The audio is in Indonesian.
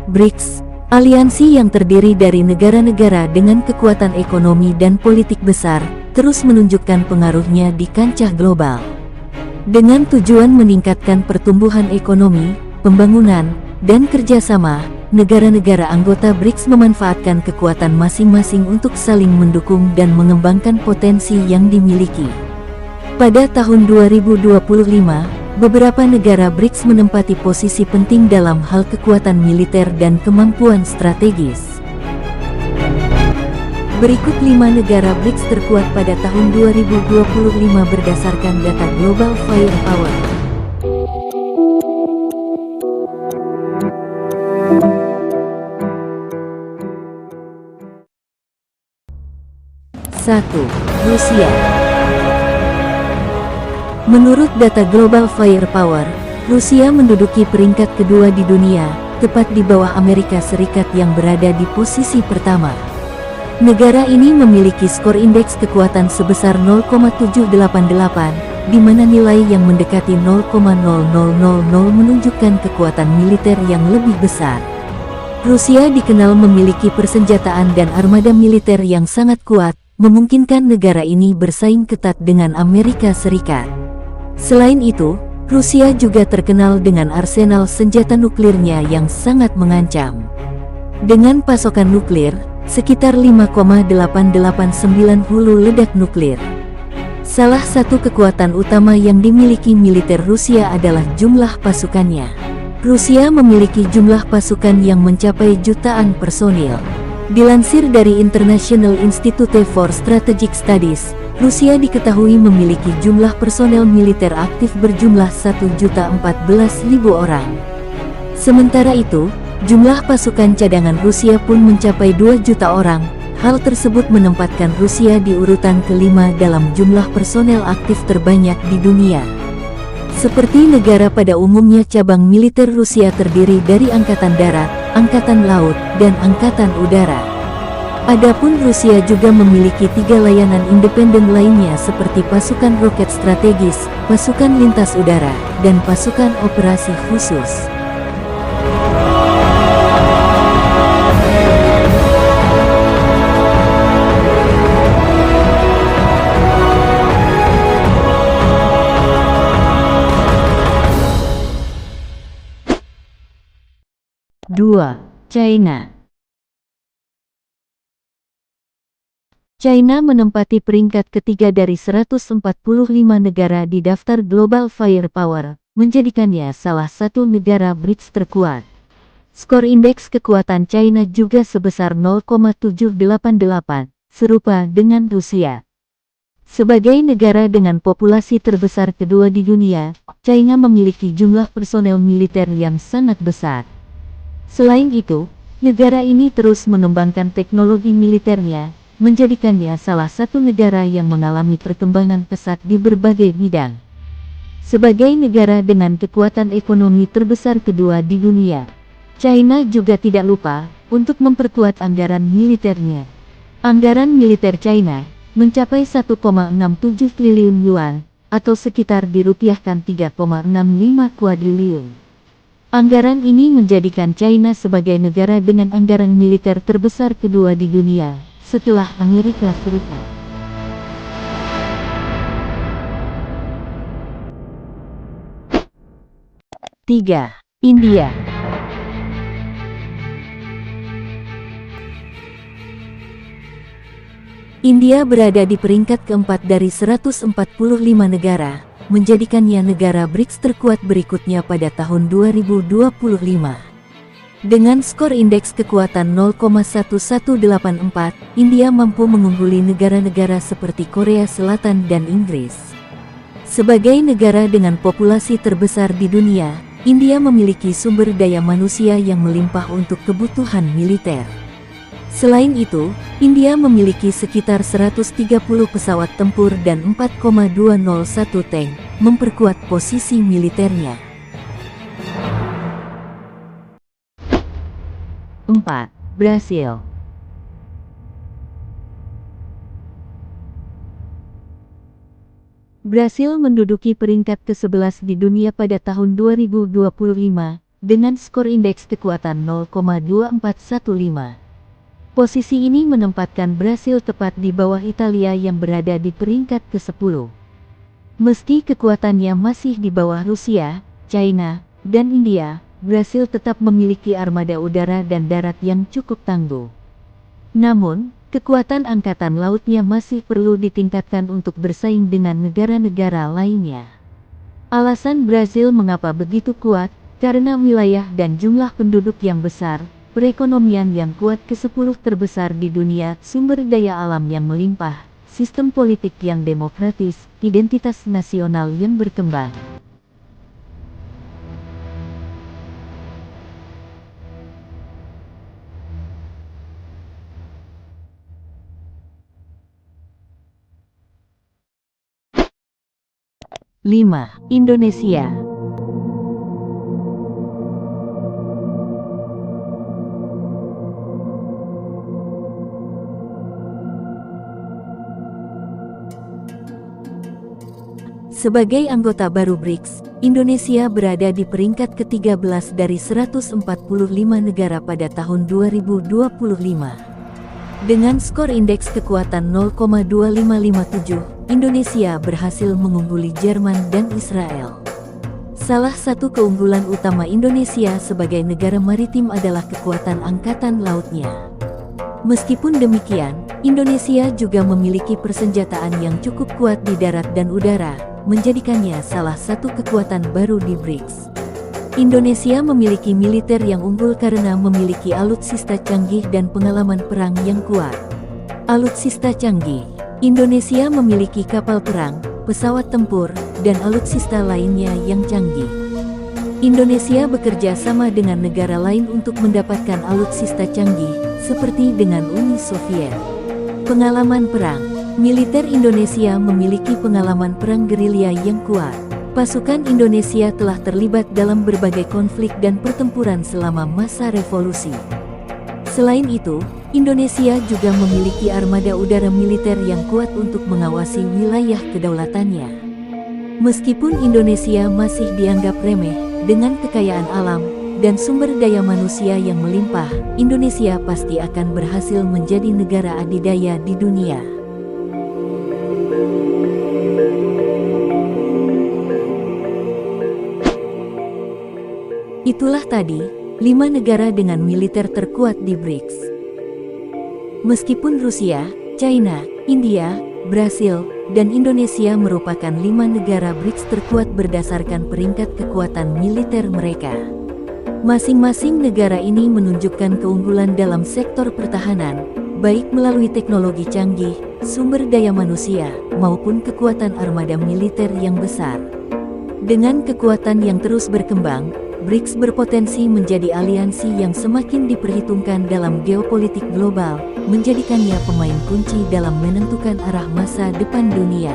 BRICS, aliansi yang terdiri dari negara-negara dengan kekuatan ekonomi dan politik besar, terus menunjukkan pengaruhnya di kancah global. Dengan tujuan meningkatkan pertumbuhan ekonomi, pembangunan, dan kerjasama, negara-negara anggota BRICS memanfaatkan kekuatan masing-masing untuk saling mendukung dan mengembangkan potensi yang dimiliki. Pada tahun 2025, beberapa negara BRICS menempati posisi penting dalam hal kekuatan militer dan kemampuan strategis. Berikut 5 negara BRICS terkuat pada tahun 2025 berdasarkan data Global Firepower. Satu, Rusia. Menurut data Global Firepower, Rusia menduduki peringkat kedua di dunia, tepat di bawah Amerika Serikat yang berada di posisi pertama. Negara ini memiliki skor indeks kekuatan sebesar 0,788, di mana nilai yang mendekati 0,0000 menunjukkan kekuatan militer yang lebih besar. Rusia dikenal memiliki persenjataan dan armada militer yang sangat kuat, memungkinkan negara ini bersaing ketat dengan Amerika Serikat. Selain itu, Rusia juga terkenal dengan arsenal senjata nuklirnya yang sangat mengancam. Dengan pasokan nuklir, sekitar 5,889 hulu ledak nuklir. Salah satu kekuatan utama yang dimiliki militer Rusia adalah jumlah pasukannya. Rusia memiliki jumlah pasukan yang mencapai jutaan personil. Dilansir dari International Institute for Strategic Studies, Rusia diketahui memiliki jumlah personel militer aktif berjumlah 1.014.000 orang. Sementara itu, jumlah pasukan cadangan Rusia pun mencapai 2 juta orang. Hal tersebut menempatkan Rusia di urutan kelima dalam jumlah personel aktif terbanyak di dunia. Seperti negara pada umumnya, cabang militer Rusia terdiri dari Angkatan Darat, Angkatan Laut, dan Angkatan Udara. Adapun Rusia juga memiliki 3 layanan independen lainnya seperti pasukan roket strategis, pasukan lintas udara, dan pasukan operasi khusus. Dua, China. China menempati peringkat ketiga dari 145 negara di daftar Global Firepower, menjadikannya salah satu negara BRICS terkuat. Skor indeks kekuatan China juga sebesar 0,788, serupa dengan Rusia. Sebagai negara dengan populasi terbesar kedua di dunia, China memiliki jumlah personel militer yang sangat besar. Selain itu, negara ini terus mengembangkan teknologi militernya, menjadikannya salah satu negara yang mengalami perkembangan pesat di berbagai bidang. Sebagai negara dengan kekuatan ekonomi terbesar kedua di dunia, China juga tidak lupa untuk memperkuat anggaran militernya. Anggaran militer China mencapai 1,67 triliun yuan, atau sekitar dirupiahkan 3,65 kuadriliun. Anggaran ini menjadikan China sebagai negara dengan anggaran militer terbesar kedua di dunia, setelah Amerika Serikat. Tiga, India. India berada di peringkat keempat dari 145 negara, menjadikannya negara BRICS terkuat berikutnya pada tahun 2025. Dengan skor indeks kekuatan 0,1184, India mampu mengungguli negara-negara seperti Korea Selatan dan Inggris. Sebagai negara dengan populasi terbesar di dunia, India memiliki sumber daya manusia yang melimpah untuk kebutuhan militer. Selain itu, India memiliki sekitar 130 pesawat tempur dan 4,201 tank, memperkuat posisi militernya. 4. Brasil. Brasil menduduki peringkat ke-11 di dunia pada tahun 2025, dengan skor indeks kekuatan 0,2415. Posisi ini menempatkan Brasil tepat di bawah Italia yang berada di peringkat ke-10. Meski kekuatannya masih di bawah Rusia, China, dan India, Brasil tetap memiliki armada udara dan darat yang cukup tangguh. Namun, kekuatan angkatan lautnya masih perlu ditingkatkan untuk bersaing dengan negara-negara lainnya. Alasan Brasil mengapa begitu kuat, karena wilayah dan jumlah penduduk yang besar, perekonomian yang kuat ke-10 terbesar di dunia, sumber daya alam yang melimpah, sistem politik yang demokratis, identitas nasional yang berkembang. Lima, Indonesia. Sebagai anggota baru BRICS, Indonesia berada di peringkat ke-13 dari 145 negara pada tahun 2025. Dengan skor indeks kekuatan 0,2557, Indonesia berhasil mengungguli Jerman dan Israel. Salah satu keunggulan utama Indonesia sebagai negara maritim adalah kekuatan angkatan lautnya. Meskipun demikian, Indonesia juga memiliki persenjataan yang cukup kuat di darat dan udara, menjadikannya salah satu kekuatan baru di BRICS. Indonesia memiliki militer yang unggul karena memiliki alutsista canggih dan pengalaman perang yang kuat. Alutsista canggih. Indonesia memiliki kapal perang, pesawat tempur, dan alutsista lainnya yang canggih. Indonesia bekerja sama dengan negara lain untuk mendapatkan alutsista canggih, seperti dengan Uni Soviet. Pengalaman perang. Militer Indonesia memiliki pengalaman perang gerilya yang kuat. Pasukan Indonesia telah terlibat dalam berbagai konflik dan pertempuran selama masa revolusi. Selain itu, Indonesia juga memiliki armada udara militer yang kuat untuk mengawasi wilayah kedaulatannya. Meskipun Indonesia masih dianggap remeh, dengan kekayaan alam dan sumber daya manusia yang melimpah, Indonesia pasti akan berhasil menjadi negara adidaya di dunia. Itulah tadi, 5 negara dengan militer terkuat di BRICS. Meskipun Rusia, China, India, Brasil, dan Indonesia merupakan 5 negara BRICS terkuat berdasarkan peringkat kekuatan militer mereka. Masing-masing negara ini menunjukkan keunggulan dalam sektor pertahanan, baik melalui teknologi canggih, sumber daya manusia, maupun kekuatan armada militer yang besar. Dengan kekuatan yang terus berkembang, BRICS berpotensi menjadi aliansi yang semakin diperhitungkan dalam geopolitik global, menjadikannya pemain kunci dalam menentukan arah masa depan dunia.